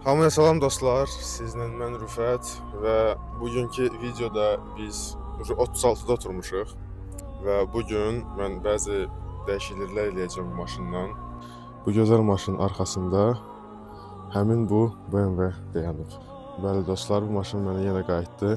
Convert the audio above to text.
Hamıya salam dostlar, sizlə mən Rüfət və bugünkü videoda biz 36-da oturmuşuq və bugün mən bəzi dəyişikliklər eləyəcəm bu maşından. Bu gözəl maşının arxasında həmin bu BMW dayanıb. Bəli dostlar, bu maşın mənə yenə qayıtdı.